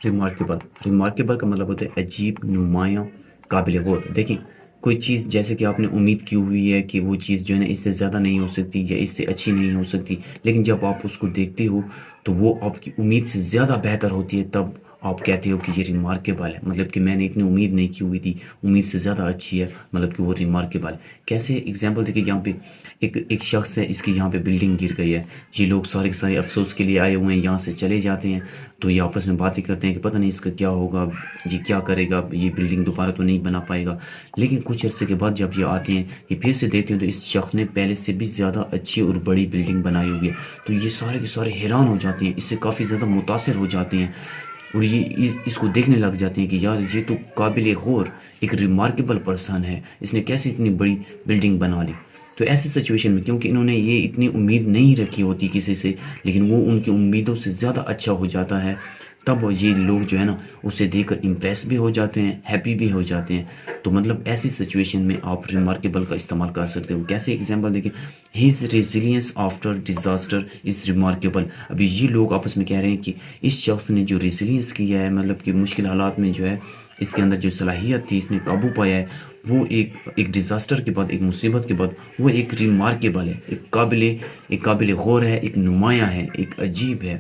Remarkable remarkable کا مطلب ہوتا ہے عجیب، نمایاں، قابل غور. دیکھیں کوئی چیز جیسے کہ آپ نے امید کی ہوئی ہے کہ وہ چیز جو ہے نا اس سے زیادہ نہیں ہو سکتی یا اس سے اچھی نہیں ہو سکتی، لیکن جب آپ اس کو دیکھتے ہو تو وہ آپ کی امید سے زیادہ بہتر ہوتی ہے، تب آپ کہتے ہو کہ یہ ریمارکیبل ہے. مطلب کہ میں نے اتنی امید نہیں کی ہوئی تھی، امید سے زیادہ اچھی ہے، مطلب کہ وہ ریمارکیبل ہے. کیسے ایگزامپل دیکھیں، یہاں پہ ایک شخص ہے، اس کی یہاں پہ بلڈنگ گر گئی ہے. یہ لوگ سارے کے سارے افسوس کے لیے آئے ہوئے ہیں، یہاں سے چلے جاتے ہیں. تو یہ آپس میں باتیں کرتے ہیں کہ پتہ نہیں اس کا کیا ہوگا، یہ کیا کرے گا، یہ بلڈنگ دوبارہ تو نہیں بنا پائے گا. لیکن کچھ عرصے کے بعد جب یہ آتے ہیں، یہ پھر سے دیکھتے ہیں تو اس شخص نے پہلے سے بھی زیادہ اچھی اور بڑی بلڈنگ بنائی ہوئی ہے. تو یہ سارے کے سارے حیران ہو جاتے ہیں، اس سے کافی زیادہ متاثر ہو جاتے ہیں، اور یہ اس کو دیکھنے لگ جاتے ہیں کہ یار یہ تو قابل غور ایک ریمارکیبل پرسن ہے، اس نے کیسے اتنی بڑی بلڈنگ بنا لی. تو ایسی سچویشن میں کیونکہ انہوں نے یہ اتنی امید نہیں رکھی ہوتی کسی سے، لیکن وہ ان کی امیدوں سے زیادہ اچھا ہو جاتا ہے، تب یہ لوگ جو ہے نا اسے دیکھ کر امپریس بھی ہو جاتے ہیں، ہیپی بھی ہو جاتے ہیں. تو مطلب ایسی سچویشن میں آپ ریمارکیبل کا استعمال کر سکتے ہو. کیسے ایگزامپل دیکھیں، ہز ریزیلینس آفٹر ڈیزاسٹر از ریمارکیبل. ابھی یہ لوگ آپس میں کہہ رہے ہیں کہ اس شخص نے جو ریزیلینس کیا ہے، مطلب کہ مشکل حالات میں جو ہے اس کے اندر جو صلاحیت تھی، اس نے قابو پایا ہے، وہ ایک ڈیزاسٹر کے بعد، ایک مصیبت کے بعد وہ ایک ریمارکیبل ہے، ایک قابل غور ہے، ایک نمایاں ہے، ایک عجیب ہے.